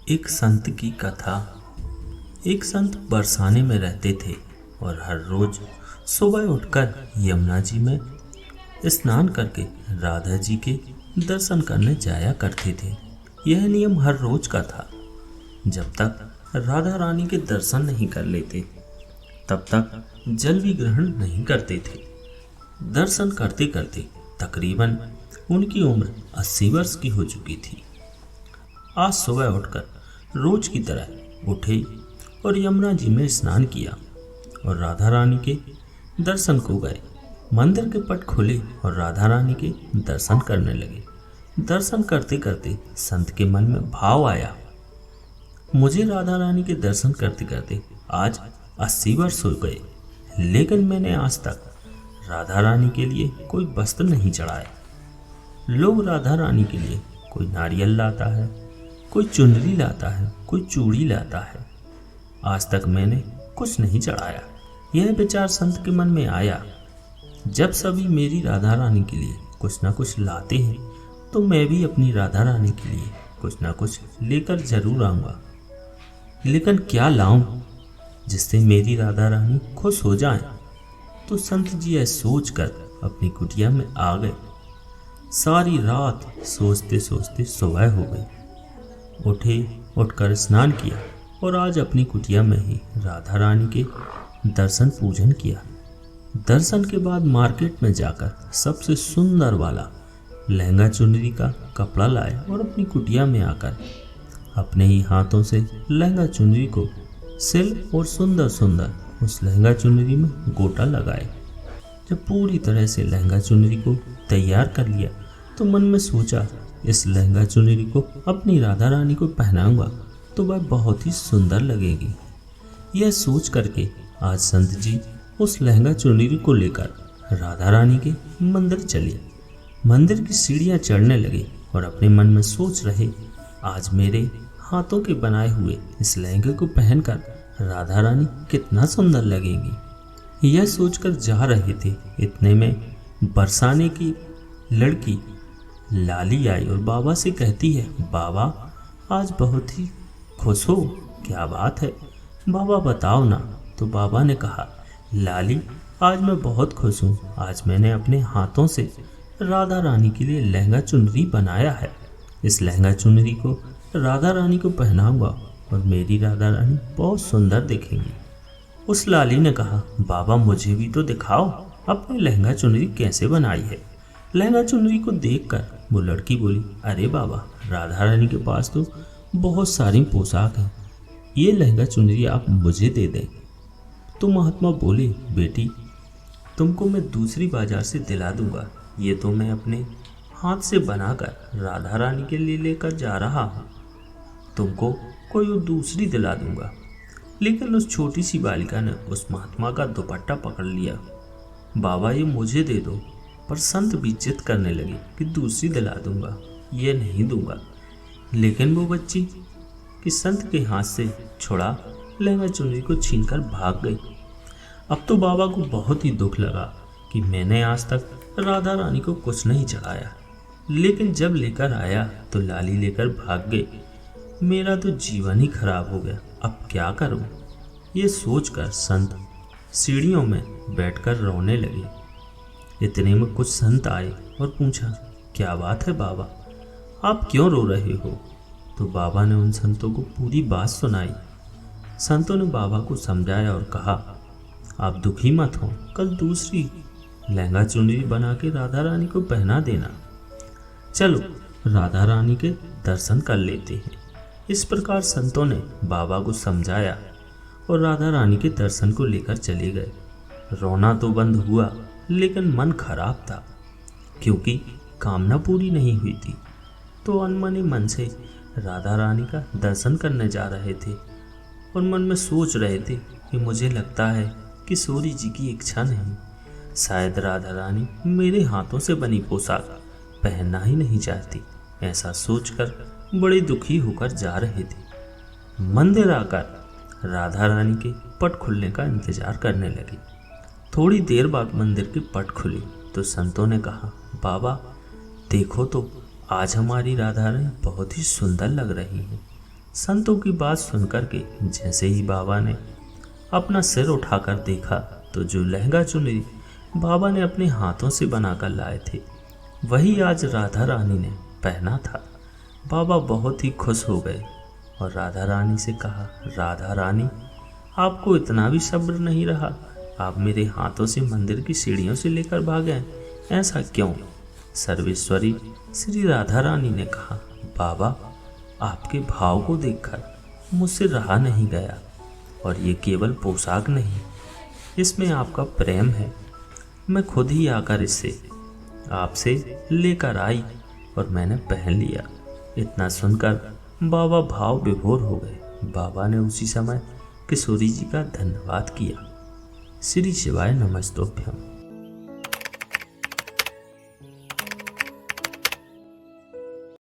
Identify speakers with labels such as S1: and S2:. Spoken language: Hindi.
S1: एक संत की कथा। एक संत बरसाने में रहते थे और हर रोज सुबह उठकर यमुना जी में स्नान करके राधा जी के दर्शन करने जाया करते थे। यह नियम हर रोज का था। जब तक राधा रानी के दर्शन नहीं कर लेते तब तक जल भी ग्रहण नहीं करते थे। दर्शन करते करते तकरीबन उनकी उम्र 80 वर्ष की हो चुकी थी। आज सुबह उठकर रोज की तरह उठे और यमुना जी में स्नान किया और राधा रानी के दर्शन को गए। मंदिर के पट खुले और राधा रानी के दर्शन करने लगे। दर्शन करते करते संत के मन में भाव आया, मुझे राधा रानी के दर्शन करते करते आज 80 वर्ष हो गए, लेकिन मैंने आज तक राधा रानी के लिए कोई वस्त्र नहीं चढ़ाया। लोग राधा रानी के लिए कोई नारियल लाता है, कोई चुनरी लाता है, कोई चूड़ी लाता है। आज तक मैंने कुछ नहीं चढ़ाया। यह विचार संत के मन में आया, जब सभी मेरी राधा रानी के लिए कुछ ना कुछ लाते हैं तो मैं भी अपनी राधा रानी के लिए कुछ ना कुछ लेकर जरूर आऊंगा। लेकिन क्या लाऊं जिससे मेरी राधा रानी खुश हो जाए। तो संत जी यह सोचकर अपनी कुटिया में आ गए। सारी रात सोचते सोचते सुबह हो गई। उठकर स्नान किया और आज अपनी कुटिया में ही राधा रानी के दर्शन पूजन किया। दर्शन के बाद मार्केट में जाकर सबसे सुंदर वाला लहंगा चुनरी का कपड़ा लाए और अपनी कुटिया में आकर अपने ही हाथों से लहंगा चुनरी को सिल और सुंदर सुंदर उस लहंगा चुनरी में गोटा लगाए। जब पूरी तरह से लहंगा चुनरी को तैयार कर लिया तो मन में सोचा, इस लहंगा चुनरी को अपनी राधा रानी को पहनाऊंगा तो वह बहुत ही सुंदर लगेगी। यह सोच करके आज संत जी उस लहंगा चुनरी को लेकर राधा रानी के मंदिर चले। मंदिर की सीढ़ियां चढ़ने लगे और अपने मन में सोच रहे, आज मेरे हाथों के बनाए हुए इस लहंगे को पहनकर राधा रानी कितना सुंदर लगेंगी। यह सोचकर जा रहे थे, इतने में बरसाने की लड़की लाली आई और बाबा से कहती है, बाबा आज बहुत ही खुश हो, क्या बात है बाबा बताओ ना। तो बाबा ने कहा, लाली आज मैं बहुत खुश हूँ। आज मैंने अपने हाथों से राधा रानी के लिए लहंगा चुनरी बनाया है। इस लहंगा चुनरी को राधा रानी को पहनाऊंगा और मेरी राधा रानी बहुत सुंदर दिखेंगी। उस लाली ने कहा, बाबा मुझे भी तो दिखाओ अपनी लहंगा चुनरी कैसे बनाई है। लहंगा चुनरी को देखकर वो लड़की बोली, अरे बाबा राधा रानी के पास तो बहुत सारी पोशाक हैं, ये लहंगा चुनरी आप मुझे दे दें। तो महात्मा बोले, बेटी तुमको मैं दूसरी बाजार से दिला दूंगा, ये तो मैं अपने हाथ से बनाकर राधा रानी के लिए लेकर जा रहा हूँ, तुमको कोई और दूसरी दिला दूंगा। लेकिन उस छोटी सी बालिका ने उस महात्मा का दुपट्टा पकड़ लिया। बाबा ये मुझे दे दो। पर संत भी जिद करने लगे कि दूसरी दिला दूंगा, ये नहीं दूंगा। लेकिन वो बच्ची कि संत के हाथ से छुड़ा लहंगा चुनरी को छीनकर भाग गई। अब तो बाबा को बहुत ही दुख लगा कि मैंने आज तक राधा रानी को कुछ नहीं चढ़ाया, लेकिन जब लेकर आया तो लाली लेकर भाग गई। मेरा तो जीवन ही खराब हो गया, अब क्या करूं। ये सोचकर संत सीढ़ियों में बैठकर रोने लगे। इतने में कुछ संत आए और पूछा, क्या बात है बाबा, आप क्यों रो रहे हो। तो बाबा ने उन संतों को पूरी बात सुनाई। संतों ने बाबा को समझाया और कहा, आप दुखी मत हो, कल दूसरी लहंगा चुनरी बना के राधा रानी को पहना देना। चलो राधा रानी के दर्शन कर लेते हैं। इस प्रकार संतों ने बाबा को समझाया और राधा रानी के दर्शन को लेकर चले गए। रोना तो बंद हुआ, लेकिन मन खराब था क्योंकि कामना पूरी नहीं हुई थी। तो अनमने मन से राधा रानी का दर्शन करने जा रहे थे और मन में सोच रहे थे कि मुझे लगता है कि सूर्य जी की इच्छा नहीं, शायद राधा रानी मेरे हाथों से बनी पोशाक पहनना ही नहीं चाहती। ऐसा सोचकर बड़े दुखी होकर जा रहे थे। मंदिर आकर राधा रानी के पट खुलने का इंतजार करने लगे। थोड़ी देर बाद मंदिर की पट खुली तो संतों ने कहा, बाबा देखो तो आज हमारी राधा रानी बहुत ही सुंदर लग रही है। संतों की बात सुनकर के जैसे ही बाबा ने अपना सिर उठाकर देखा तो जो लहंगा चुनरी बाबा ने अपने हाथों से बनाकर लाए थे वही आज राधा रानी ने पहना था। बाबा बहुत ही खुश हो गए और राधा रानी से कहा, राधा रानी, आपको इतना भी सब्र नहीं रहा? आप मेरे हाथों से मंदिर की सीढ़ियों से लेकर भागे, ऐसा क्यों? सर्वेश्वरी श्री राधा रानी ने कहा, बाबा, आपके भाव को देखकर मुझसे रहा नहीं गया, और ये केवल पोशाक नहीं, इसमें आपका प्रेम है। मैं खुद ही आकर इसे आपसे लेकर आई और मैंने पहन लिया। इतना सुनकर बाबा भाव विभोर हो गए। बाबा ने उसी समय किशोरी जी का धन्यवाद किया। श्री शिवाय नमस्तुभ्यम।